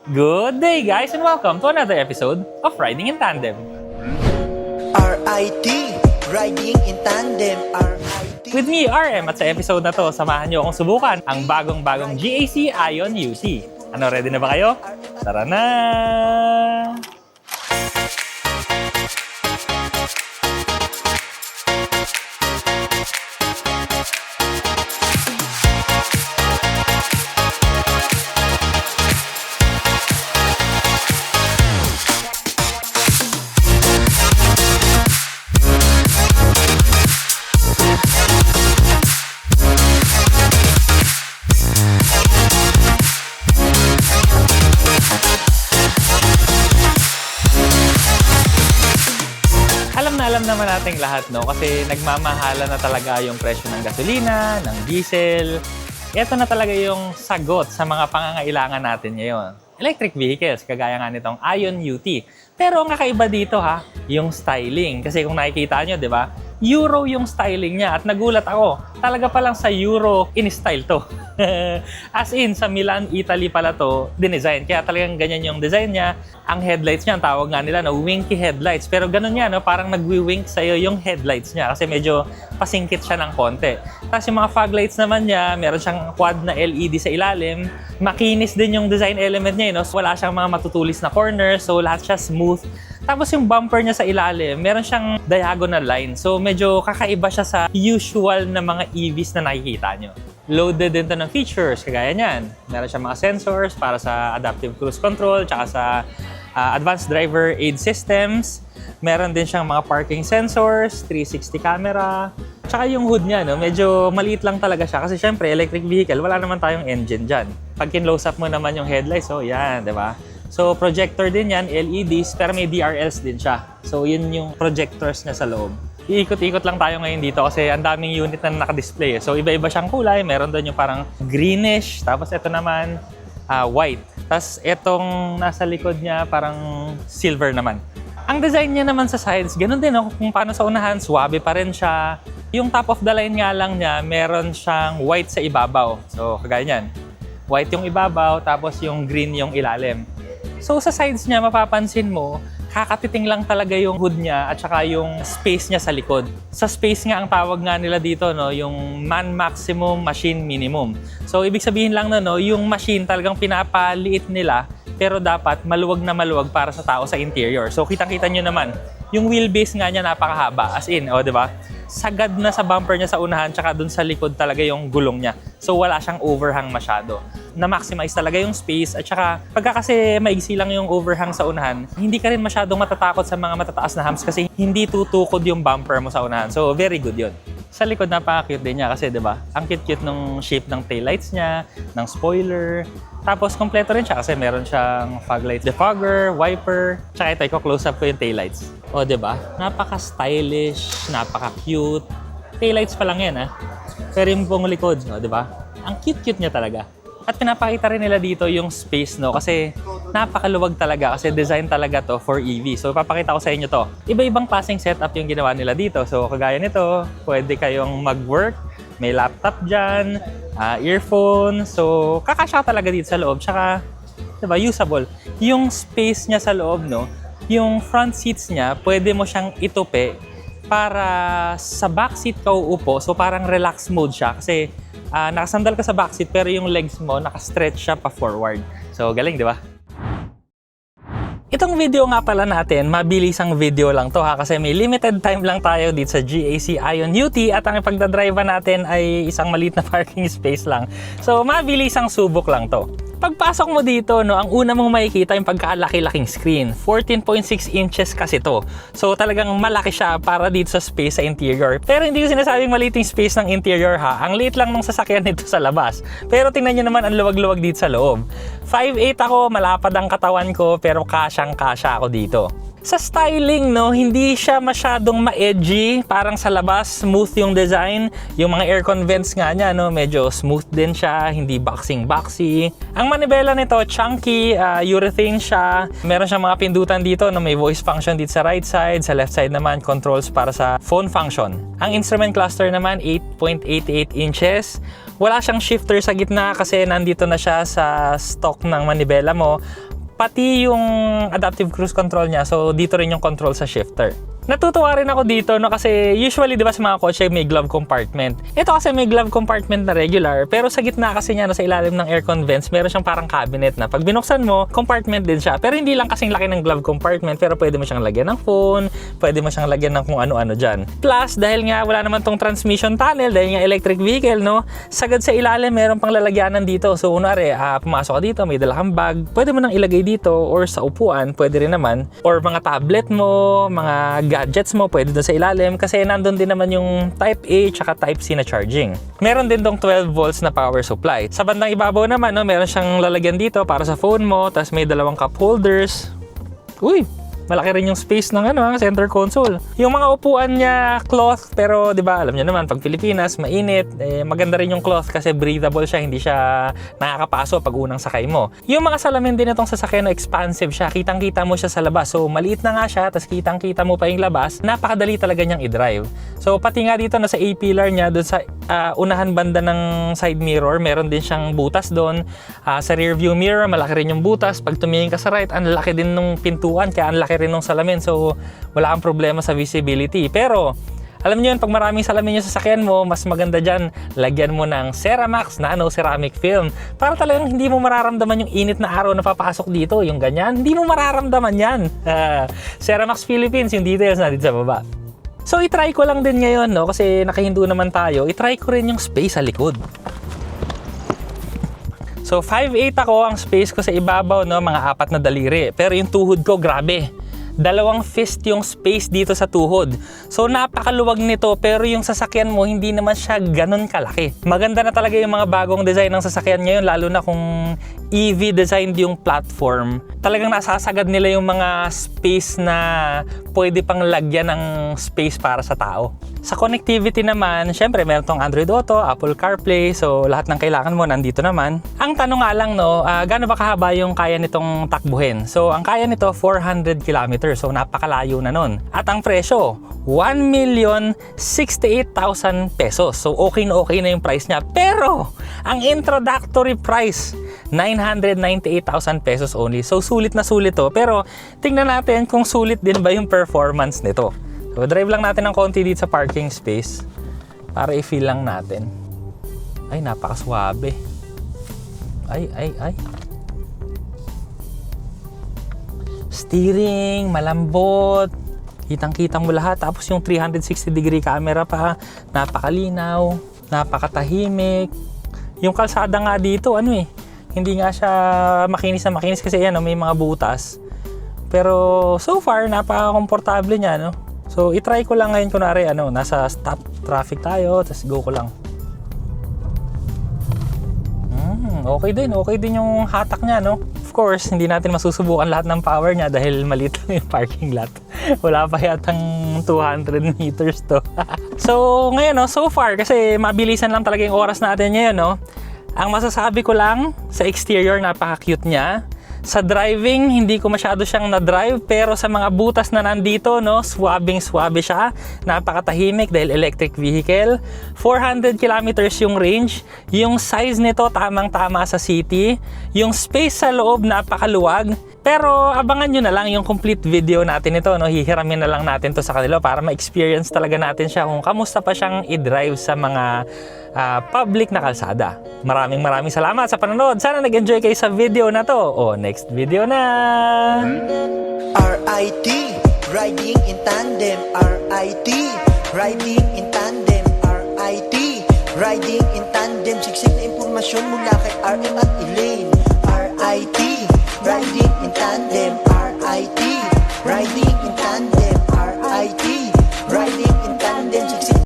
Good day guys and welcome to another episode of Riding in Tandem. RIT, Riding in Tandem, RIT. With me, RM, at sa episode na to, samahan nyo akong subukan ang bagong-bagong GAC Aion UT. Ano, ready na ba kayo? Tara na! Alam naman nating lahat, no? Kasi nagmamahala na talaga yung presyo ng gasolina, ng diesel. Ito na talaga yung sagot sa mga pangangailangan natin ngayon. Electric vehicles, kagaya nga nitong Aion UT. Pero ang kakaiba dito yung styling. Kasi kung nakikita nyo, di ba? Euro yung styling niya at nagulat ako. Talaga palang sa Euro in-style to. As in, sa Milan, Italy pala to dinesign. Kaya talagang ganyan yung design niya. Ang headlights niya, ang tawag nga nila, no, winky headlights. Pero ganun yan, no, parang nagwi-wink sa'yo yung headlights niya kasi medyo pasingkit siya ng konti. Tapos yung mga fog lights naman niya, meron siyang quad na LED sa ilalim. Makinis din yung design element niya, no? So, wala siyang mga matutulis na corners, so lahat siya smooth. Tapos yung bumper niya sa ilalim, meron siyang diagonal line. So medyo kakaiba siya sa usual na mga EVs na nakikita nyo. Loaded din to ng features, kagaya niyan. Meron siyang mga sensors para sa adaptive cruise control, tsaka sa advanced driver aid systems. Meron din siyang mga parking sensors, 360 camera. Tsaka yung hood niya, no, medyo maliit lang talaga siya. Kasi syempre, electric vehicle, wala naman tayong engine dyan. Pag kinlose up mo naman yung headlights, so yan, di ba? So, projector din yan, LEDs, pero may DRLs din siya. So, yun yung projectors niya sa loob. Iikot-ikot lang tayo ngayon dito kasi ang daming unit na naka-display. So, iba-iba siyang kulay. Meron doon yung parang greenish, tapos ito naman, white. Tapos, itong nasa likod niya, parang silver naman. Ang design niya naman sa sides, ganun din, no? Kung paano sa unahan, swabe pa rin siya. Yung top of the line nga lang niya, meron siyang white sa ibabaw. So, kagaya niyan. White yung ibabaw, tapos yung green yung ilalim. So sa sides niya, mapapansin mo, kakapiting lang talaga yung hood niya at saka yung space niya sa likod. Sa space nga, ang tawag nga nila dito, no, yung man maximum, machine minimum. So ibig sabihin lang na, no, yung machine talagang pinapaliit nila, pero dapat maluwag na maluwag para sa tao sa interior. So kitang-kita nyo naman, yung wheelbase nga niya napakahaba. As in, di ba? Sagad na sa bumper niya sa unahan, tsaka dun sa likod talaga yung gulong niya. So wala siyang overhang masyado. Na-maximize talaga yung space at saka pagka kasi maigsi lang yung overhang sa unahan, hindi ka rin masyadong matatakot sa mga matataas na humps kasi hindi tutukod yung bumper mo sa unahan. So very good yun. Sa likod napaka-cute din niya kasi 'di ba? Ang cute-cute nung shape ng taillights niya, ng spoiler. Tapos kompleto rin siya kasi meron siyang fog light defogger, wiper, tsaka ito i-close up ko yung taillights. O 'di ba? Napaka-stylish, napaka-cute. Taillights pa lang 'yan Pero yung buong likod, 'di ba? Ang cute-cute niya talaga. At pinapakita rin nila dito yung space, no? Kasi napakaluwag talaga kasi design talaga to for EV. So, papakita ko sa inyo to. Iba-ibang klaseng setup yung ginawa nila dito. So, kagaya nito, pwede kayong mag-work. May laptop dyan, earphone. So, kakasya talaga dito sa loob. Tsaka, diba, usable. Yung space niya sa loob, no? Yung front seats niya, pwede mo siyang itupi para sa back seat ka uupo. So, parang relax mode siya kasi nakasandal ka sa backseat pero yung legs mo nakastretch siya pa forward. So, galing, di ba? Itong video nga pala natin, mabilisang video lang to kasi may limited time lang tayo dito sa GAC Aion UT at ang ipagdadrive natin ay isang maliit na parking space lang. So, mabilisang subok lang to. Pagpasok mo dito, no, ang una mong makikita yung pagkalaki-laking screen. 14.6 inches kasi to. So talagang malaki siya para dito sa space sa interior. Pero hindi ko sinasabing maliit yung space ng interior Ang liit lang ng sasakyan nito sa labas. Pero tingnan nyo naman ang luwag-luwag dito sa loob. 5'8 ako, malapad ang katawan ko, pero kasyang-kasya ako dito. Sa styling, no, hindi siya masyadong ma-edgy. Parang sa labas, smooth yung design. Yung mga aircon vents nga niya, no, medyo smooth din siya. Hindi boxing-boxy. Ang manibela nito, chunky, urethane siya. Meron siyang mga pindutan dito, no, may voice function dito sa right side. Sa left side naman, controls para sa phone function. Ang instrument cluster naman, 8.88 inches. Wala siyang shifter sa gitna kasi nandito na siya sa stock ng manibela mo. pati yung adaptive cruise control niya. So, dito rin yung control sa shifter. Natutuwa rin ako dito, no, kasi usually, di ba, sa mga kotse may glove compartment. Ito kasi may glove compartment na regular, pero sa gitna kasi niya, no, sa ilalim ng aircon vents, meron siyang parang cabinet na pag binuksan mo, compartment din siya. Pero hindi lang kasing laki ng glove compartment, pero pwede mo siyang lagyan ng phone, pwede mo siyang lagyan ng kung ano-ano dyan. Plus, dahil nga wala naman tong transmission tunnel, dahil nga electric vehicle, no, sagad sa ilalim, meron pang lalagyanan dito. So, kunwari, pumasok ka dito, may dala kang bag, pwede mo nang ilagay dito, or sa upuan, pwede rin naman, or mga tablet mo, mga gadgets mo, pwede doon sa ilalim kasi nandun din naman yung Type A tsaka Type C na charging. Meron din dong 12 volts na power supply. Sa bandang ibabaw naman, no, meron siyang lalagyan dito para sa phone mo, tapos may dalawang cup holders. Uy! Malaki rin yung space ng center console. Yung mga upuan niya, cloth, pero 'di ba, alam niyo naman pag Pilipinas, mainit, maganda rin yung cloth kasi breathable siya, hindi siya nakakapaso pag unang sakay mo. Yung mga salamin din itong sasakyan, expansive siya. Kitang-kita mo siya sa labas. So, maliit na nga siya, tapos kitang-kita mo pa yung labas. Napakadali talaga niyang i-drive. So, pati nga dito na sa A-pillar niya, doon sa unahan banda ng side mirror, meron din siyang butas doon. Sa rear view mirror, malaki rin yung butas. Pag tumingin ka sa right, ang laki din ng pintuan, kaya ang laki rin ng salamin. So, wala kang problema sa visibility. Pero, alam niyo yun, pag maraming salamin yung sasakyan mo, mas maganda dyan, lagyan mo ng Ceramax Nano Ceramic Film. Para talagang hindi mo mararamdaman yung init na araw na papasok dito. Yung ganyan, hindi mo mararamdaman yan. Ceramax Philippines, yung details na dito sa baba. So, itry ko lang din ngayon, no? Kasi nakahindu naman tayo. Itry ko rin yung space sa likod. So, 5'8" ako ang space ko sa ibabaw, no? Mga 4 na daliri. Pero yung tuhod ko, grabe. 2 fist yung space dito sa tuhod. So, napakaluwag nito, pero yung sasakyan mo, hindi naman siya ganun kalaki. Maganda na talaga yung mga bagong design ng sasakyan ngayon, lalo na kung EV designed yung platform. Talagang nasasagad nila yung mga space na pwede pang lagyan ng space para sa tao. Sa connectivity naman, syempre meron tong Android Auto, Apple CarPlay, so lahat ng kailangan mo nandito naman. Ang tanong nga lang, no, gaano ba kahaba yung kaya nitong takbuhin? So, ang kaya nito 400 kilometers, so napakalayo na nun. At ang presyo, 1,068,000 pesos. So, okay na yung price niya. Pero, ang introductory price, 998,000 pesos only. So, sulit na sulit to. Pero, tingnan natin kung sulit din ba yung performance nito. So, drive lang natin ng konti dito sa parking space para i-feel lang natin. Ay, napakaswabe. Ay. Steering, malambot. Kitang-kitang mo lahat. Tapos yung 360-degree camera pa, napakalinaw, napakatahimik. Yung kalsada nga dito, hindi nga siya makinis na makinis kasi may mga butas. Pero so far, napaka-komportable niya, no? So, itry ko lang ngayon, kunwari, nasa stop traffic tayo, tapos go ko lang. Okay din yung hatak niya, no? Of course, hindi natin masusubukan lahat ng power niya dahil maliit lang yung parking lot. Wala pa yatang 200 meters to. So, ngayon, so far, kasi mabilisan lang talaga yung oras natin ngayon, no? Ang masasabi ko lang, sa exterior, napaka-cute niya. Sa driving, hindi ko masyado siyang na-drive, pero sa mga butas na nandito, no, swabing-swabe siya. Napakatahimik dahil electric vehicle. 400 kilometers yung range. Yung size nito, tamang-tama sa city. Yung space sa loob, napakaluwag. Pero abangan nyo na lang yung complete video natin ito, no? Hihiramin na lang natin to sa kanila para ma-experience talaga natin siya kung kamusta pa siyang i-drive sa mga public na kalsada. Maraming salamat sa panonood. Sana nag-enjoy kayo sa video na to. Next video na! RIT, riding in tandem. RIT, riding in tandem. RIT, riding in tandem. Siksik na impormasyon mula kay RM at Elaine. RIT, riding in tandem. RIT, riding in tandem.